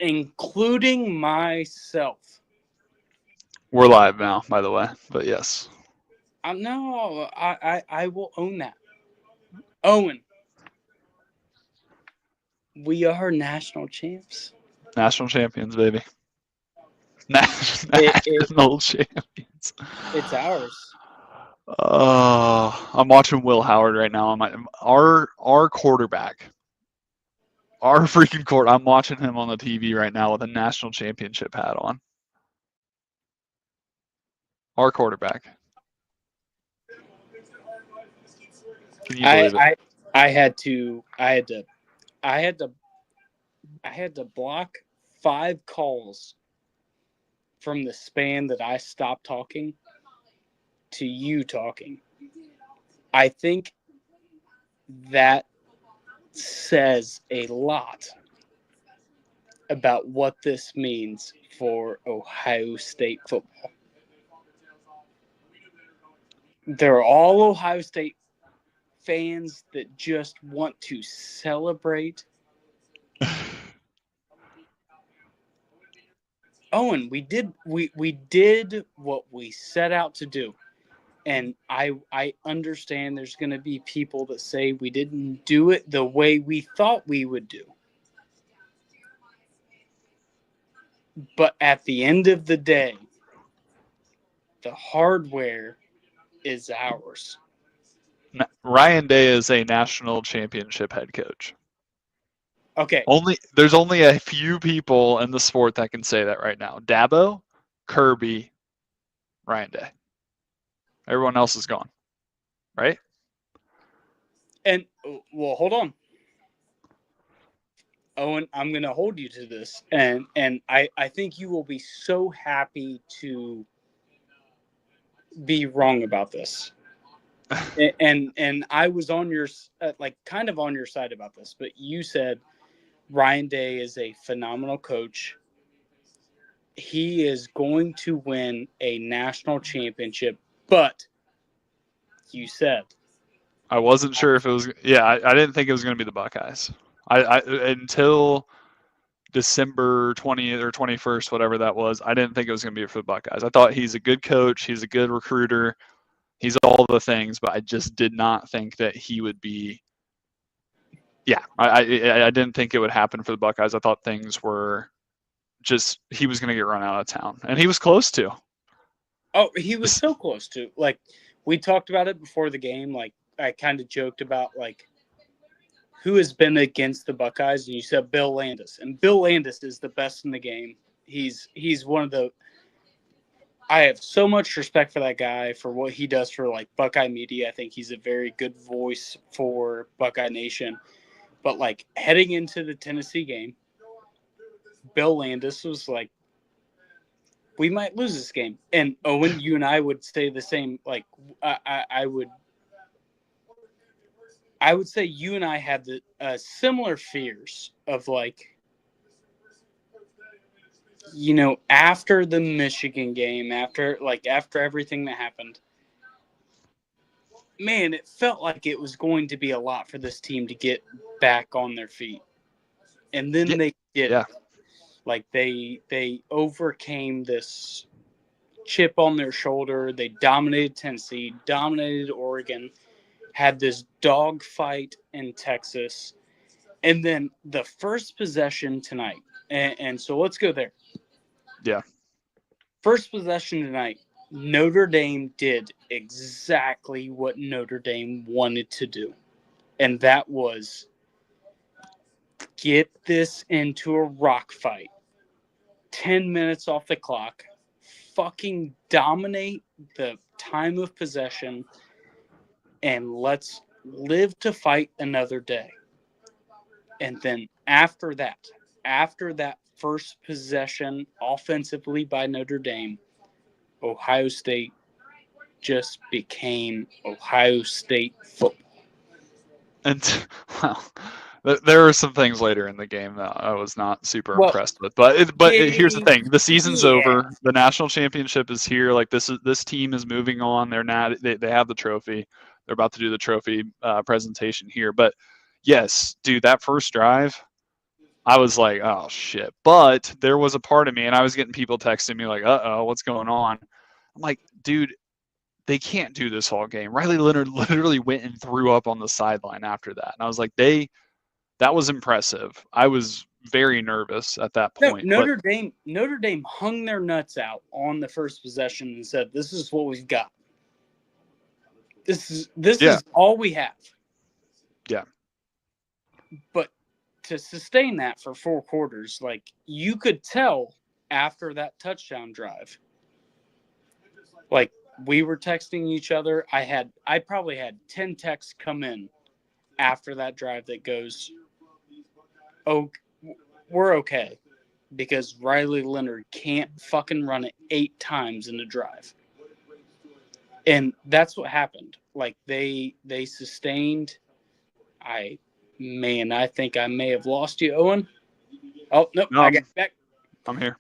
including myself. We're live now, by the way, but yes. No, I will own that. Owen, we are national champs. National champions, baby. It, it National champions. it's ours. I'm watching Will Howard right now. Our quarterback, our freaking court. I'm watching him on the TV right now with a national championship hat on. Our quarterback. Can you I believe it? I I had to I had to I had to I had to block 5 calls from the span that I stopped talking to you talking. I think that says a lot about what this means for Ohio State football. They're all Ohio State fans that just want to celebrate. Owen, we did what we set out to do. And I understand there's going to be people that say we didn't do it the way we thought we would do. But at the end of the day, the hardware is ours. Ryan Day is a national championship head coach. Okay. There's only a few people in the sport that can say that right now. Dabo, Kirby, Ryan Day. Everyone else is gone, right? And well, hold on. Owen, I'm going to hold you to this, and I think you will be so happy to be wrong about this. And I was on your like kind of on your side about this, but you said Ryan Day is a phenomenal coach. He is going to win a national championship, but you said I wasn't sure if it was. Yeah, I didn't think it was going to be the Buckeyes. I until December 20th or 21st, whatever that was. I didn't think it was going to be for the Buckeyes. I thought he's a good coach. He's a good recruiter. He's all the things, but I just did not think that he would be. Yeah, I didn't think it would happen for the Buckeyes. I thought things were just he was going to get run out of town, and he was close to. oh, he was so close to, like, we talked about it before the game. Like, I kind of joked about, like, who has been against the Buckeyes, and you said Bill Landis, and Bill Landis is the best in the game. He's one of the. I have so much respect for that guy for what he does for like Buckeye media. I think he's a very good voice for Buckeye Nation. But like heading into the Tennessee game, Bill Landis was like, "We might lose this game," and Owen, you and I would say the same. Like, I would say you and I had the similar fears of like, after the Michigan game, after everything that happened, man, it felt like it was going to be a lot for this team to get back on their feet. And then Yeah, they did yeah. it. Like they overcame this chip on their shoulder. They dominated Tennessee, dominated Oregon, had this dogfight in Texas. And then the first possession tonight. And so let's go there. Yeah. First possession tonight, Notre Dame did exactly what Notre Dame wanted to do. And that was get this into a rock fight. 10 minutes off the clock. Fucking dominate the time of possession. And let's live to fight another day. And then after that first possession offensively by Notre Dame, Ohio State just became Ohio State football. And well, there were some things later in the game that I was not super Well, impressed with. But here's the thing: the season's yeah. over. The national championship is here. Like this team is moving on. They're not. They have the trophy. They're about to do the trophy presentation here. But yes, dude, that first drive, I was like, oh shit. But there was a part of me, and I was getting people texting me like, uh-oh, what's going on? I'm like, dude, they can't do this all game. Riley Leonard literally went and threw up on the sideline after that. And I was like, that was impressive. I was very nervous at that No, point. But Notre Dame hung their nuts out on the first possession and said, "This is what we've got. This is all we have." Yeah. But to sustain that for 4 quarters, like you could tell after that touchdown drive, like we were texting each other. I probably had 10 texts come in after that drive that goes, "Oh, we're okay." Because Riley Leonard can't fucking run it 8 times in a drive. And that's what happened. Like they sustained. I think I may have lost you, Owen. Oh, nope, No, I got back. I'm here.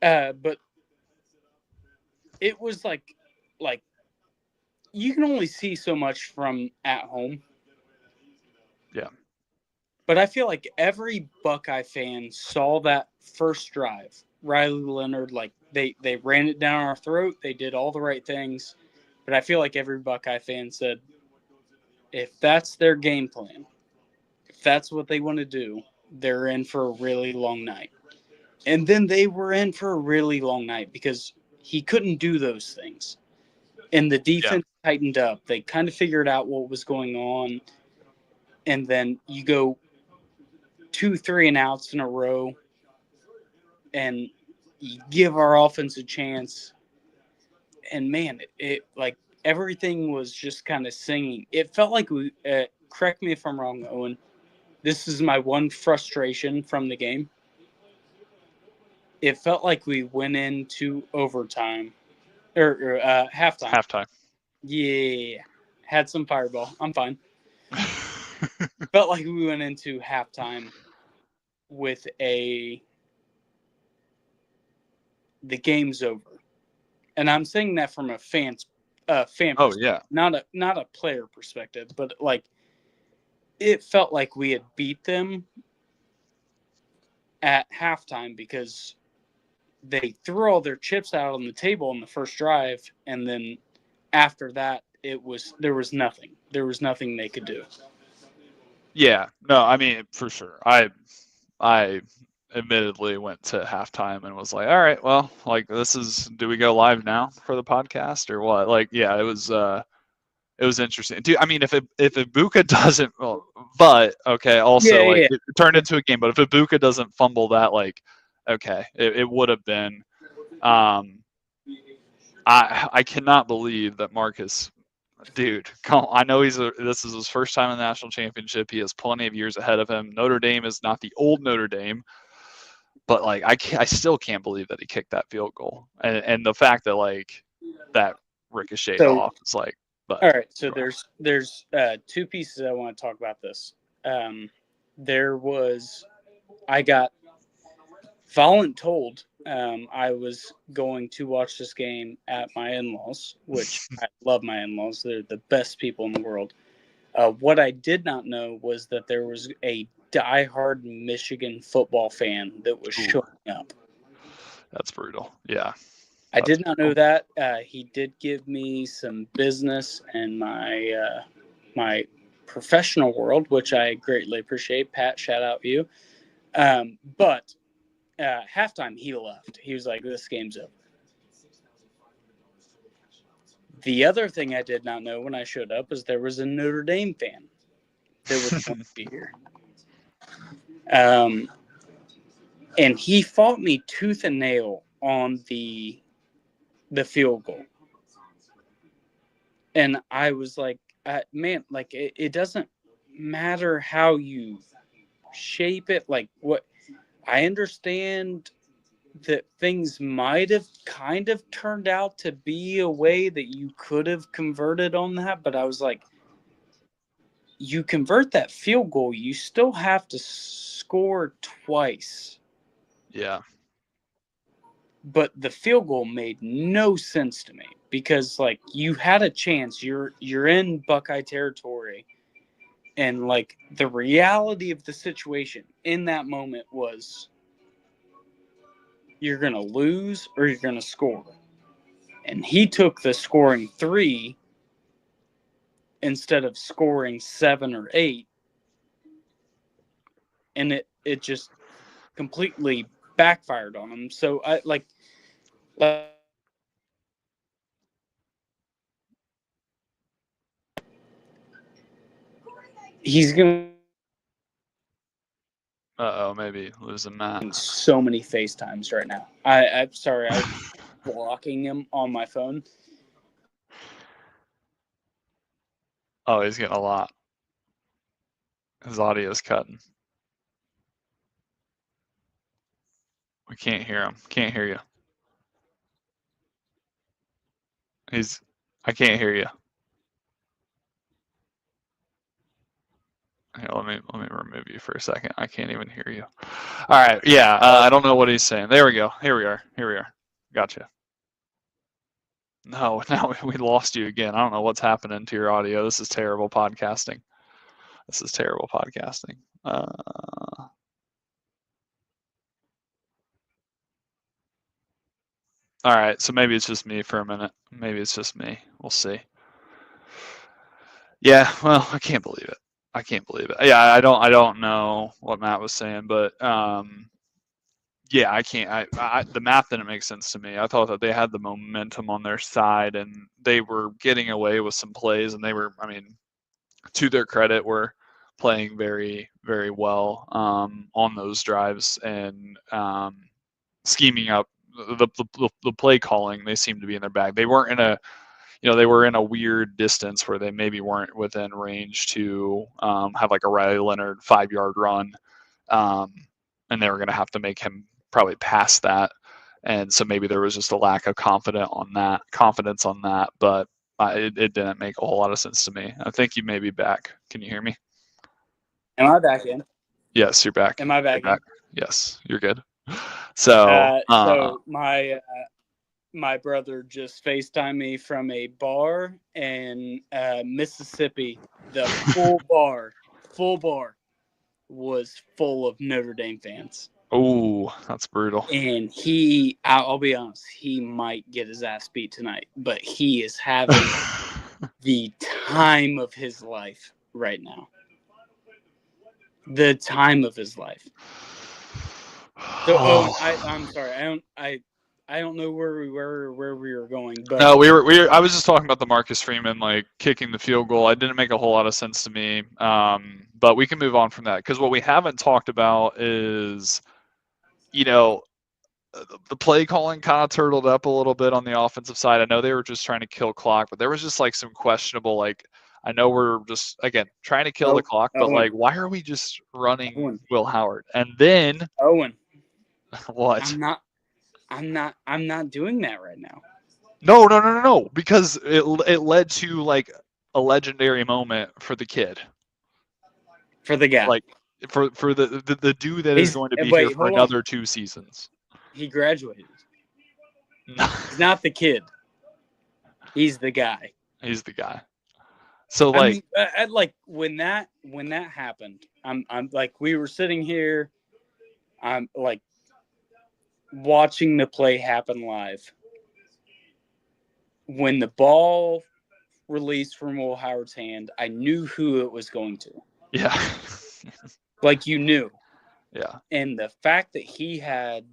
But it was like you can only see so much from at home. Yeah. But I feel like every Buckeye fan saw that first drive. Riley Leonard, like they ran it down our throat. They did all the right things. But I feel like every Buckeye fan said, if that's their game plan, if that's what they want to do, they're in for a really long night. And then they were in for a really long night because he couldn't do those things. And the defense tightened up. They kind of figured out what was going on. And then you go 2 3-and-outs in a row and you give our offense a chance. And man, it like everything was just kind of singing. It felt like we, correct me if I'm wrong, Owen. This is my one frustration from the game. It felt like we went into overtime or halftime. Halftime. Yeah, had some fireball. I'm fine. Felt like we went into halftime with the game's over, and I'm saying that from a fan Oh yeah. not a player perspective, but like it felt like we had beat them at halftime because they threw all their chips out on the table in the first drive, and then after that there was nothing. There was nothing they could do. Yeah. No, I mean for sure. I admittedly went to halftime and was like, all right, well, like do we go live now for the podcast or what? Like, yeah, it was interesting. Dude, I mean, if Ibuka doesn't, well, but okay, also Yeah, like yeah. it turned into a game, but if Ibuka doesn't fumble that, like, okay, it would have been. I cannot believe that Marcus, dude, I know this is his first time in the national championship. He has plenty of years ahead of him. Notre Dame is not the old Notre Dame, but like I still can't believe that he kicked that field goal, and the fact that like that ricocheted off is like. But all right, so there's 2 pieces I want to talk about this. I got voluntold I was going to watch this game at my in-laws, which I love my in-laws. They're the best people in the world. What I did not know was that there was a diehard Michigan football fan that was showing up. That's brutal. Yeah. I did not know that. He did give me some business in my professional world, which I greatly appreciate. Pat, shout out to you. But halftime, he left. He was like, this game's over. The other thing I did not know when I showed up is there was a Notre Dame fan that was going to be here. And he fought me tooth and nail on the field goal. And I was like, man, like it doesn't matter how you shape it. Like what I understand that things might have kind of turned out to be a way that you could have converted on that. But I was like, you convert that field goal, you still have to score twice. Yeah. But the field goal made no sense to me because like you had a chance. You're in Buckeye territory. And like the reality of the situation in that moment was you're going to lose or you're going to score. And he took the scoring 3 instead of scoring 7 or 8. And it just completely backfired on him. So I like he's going Maybe losing Matt. to so many FaceTimes right now. I'm sorry, I'm blocking him on my phone. Oh, he's getting a lot. His audio's cutting. We can't hear him. Can't hear you. I can't hear you. Here, let me remove you for a second. I can't even hear you. All right. Yeah. I don't know what he's saying. There we go. Here we are. Gotcha. No, now we lost you again. I don't know what's happening to your audio. This is terrible podcasting. All right. So maybe it's just me for a minute. Maybe it's just me. We'll see. Yeah. Well, I can't believe it. Yeah. I don't know what Matt was saying, but yeah, I can't. The math didn't make sense to me. I thought that they had the momentum on their side, and they were getting away with some plays, and they were, I mean, to their credit, were playing very, very well on those drives and scheming up the play calling. They seemed to be in their bag. They weren't in a, they were in a weird distance where they maybe weren't within range to have like a Riley Leonard 5-yard run, and they were going to have to make him probably pass that. And so maybe there was just a lack of confidence on that, but it didn't make a whole lot of sense to me. I think you may be back. Can you hear me? Am I back in? Yes, you're back. Am I back in? Yes, you're good. So my brother just FaceTimed me from a bar in Mississippi. The full bar was full of Notre Dame fans. Oh, that's brutal. And I'll be honest, he might get his ass beat tonight, but he is having the time of his life right now. The time of his life. So, I'm sorry. I don't know where we were going, but no, I was just talking about the Marcus Freeman like kicking the field goal. It didn't make a whole lot of sense to me. But we can move on from that, because what we haven't talked about is, the play calling kind of turtled up a little bit on the offensive side. I know they were just trying to kill clock, but there was just like some questionable, like, I know we're just, again, trying to kill the clock, but like, why are we just running Will Howard? And then Owen, what? I'm not doing that right now. No, because it led to like a legendary moment for the kid. For the guy. Like for the dude that is going to be here for another 2 seasons. He graduated. He's not the kid. He's the guy. So like, I like when that happened, I'm like, we were sitting here, I'm like watching the play happen live. When the ball released from Will Howard's hand, I knew who it was going to. Yeah. Like, you knew. Yeah. And the fact that he had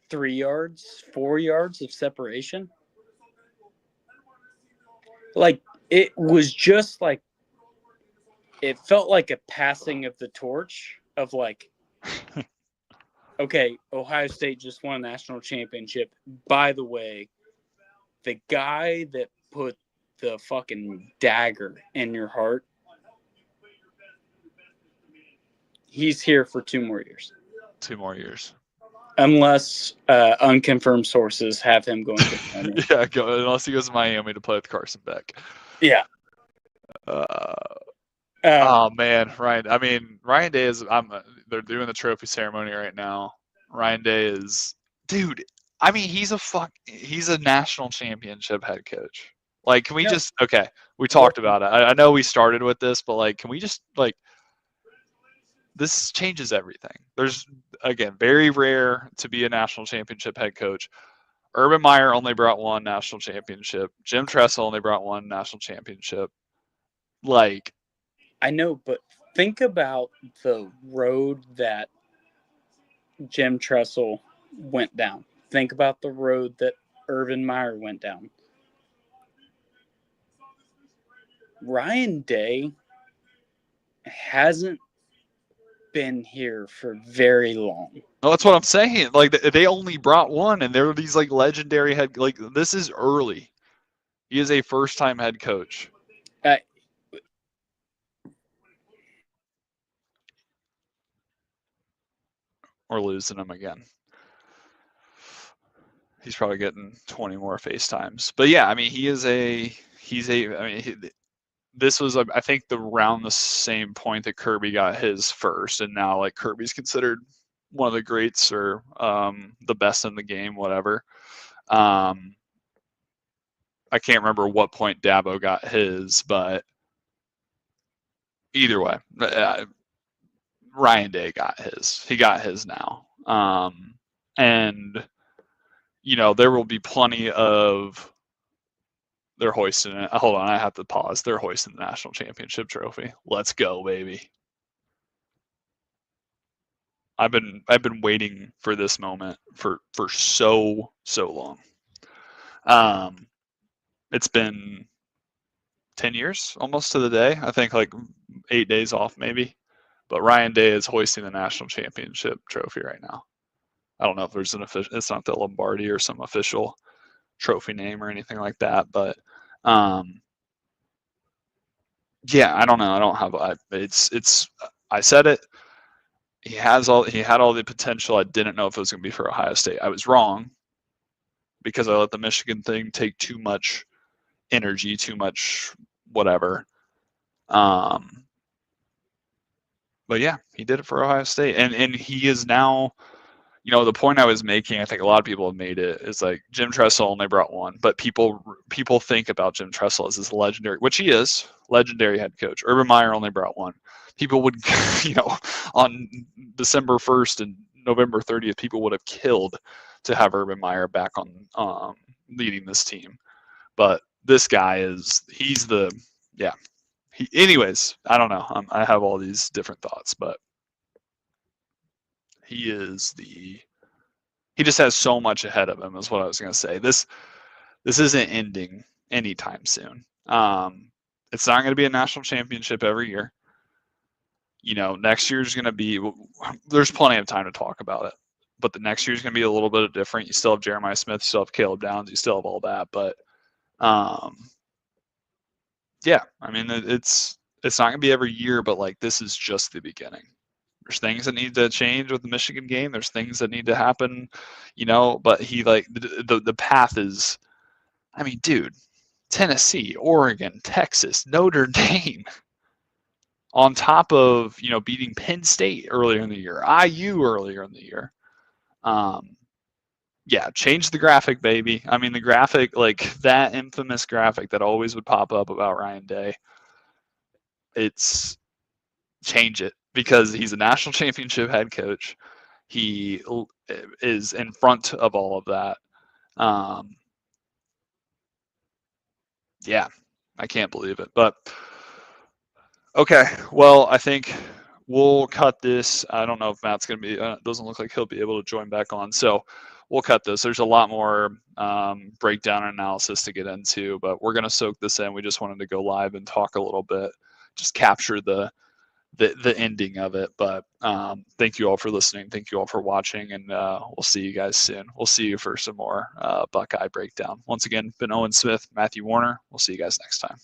3 yards, 4 yards of separation, like, it was just like, it felt like a passing of the torch of like, okay, Ohio State just won a national championship. By the way, the guy that put the fucking dagger in your heart, he's here for 2 more years. 2 more years. Unless unconfirmed sources have him going to Miami. Yeah, unless he goes to Miami to play with Carson Beck. Yeah. Oh man, Ryan. I mean, Ryan Day is. They're doing the trophy ceremony right now. Ryan Day is, dude. I mean, he's a national championship head coach. Like, can we No. just, okay, we talked about it. I know we started with this, but like, can we just, like, this changes everything. There's, again, very rare to be a national championship head coach. Urban Meyer only brought one national championship. Jim Tressel only brought one national championship. Like, I know, but think about the road that Jim Tressel went down. Think about the road that Urban Meyer went down. Ryan Day hasn't been here for very long. no, that's what I'm saying. Like, they only brought one, and they're these, like, legendary head, like, this is early. He is a first-time head coach. Uh, We're losing him again. He's probably getting 20 more FaceTimes. But yeah, I mean, this was, I think, around the same point that Kirby got his first, and now, like, Kirby's considered one of the greats or the best in the game, whatever. I can't remember what point Dabo got his, but either way, Ryan Day got his. He got his now. And, you know, there will be plenty of, they're hoisting it. Hold on, I have to pause. They're hoisting the national championship trophy. Let's go, baby. I've been waiting for this moment for so long. It's been 10 years almost to the day. I think like 8 days off maybe. But Ryan Day is hoisting the national championship trophy right now. I don't know if there's an official, it's not the Lombardi or some official trophy name or anything like that, but yeah, I don't know. I don't have, I said it. He had all the potential. I didn't know if it was going to be for Ohio State. I was wrong because I let the Michigan thing take too much energy, too much whatever. But yeah, he did it for Ohio State, and he is now, you know, the point I was making, I think a lot of people have made it, is like Jim Tressel only brought one, but people think about Jim Tressel as this legendary, which he is, legendary head coach. Urban Meyer only brought one. People would, you know, on December 1st and November 30th, people would have killed to have Urban Meyer back on leading this team. But this guy anyways, I don't know. I have all these different thoughts, but he just has so much ahead of him is what I was going to say. This isn't ending anytime soon. It's not going to be a national championship every year. You know, next year's going to be, there's plenty of time to talk about it, but the next year's going to be a little bit different. You still have Jeremiah Smith, you still have Caleb Downs, you still have all that, but yeah, I mean, it's not going to be every year, but like, this is just the beginning. There's things that need to change with the Michigan game. There's things that need to happen, you know, but he, like, the path is, I mean, dude, Tennessee, Oregon, Texas, Notre Dame, on top of, you know, beating Penn State earlier in the year, IU earlier in the year. Yeah, change the graphic, baby. I mean, the graphic, like that infamous graphic that always would pop up about Ryan Day, it's change it, because he's a national championship head coach. He is in front of all of that. Yeah, I can't believe it. But okay, well, I think we'll cut this. I don't know if Matt's going to be, doesn't look like he'll be able to join back on. So we'll cut this. There's a lot more breakdown and analysis to get into, but we're going to soak this in. We just wanted to go live and talk a little bit, just capture the ending of it. But thank you all for listening. Thank you all for watching, and we'll see you guys soon. We'll see you for some more Buckeye breakdown. Once again, been Owen Smith, Matthew Warner. We'll see you guys next time.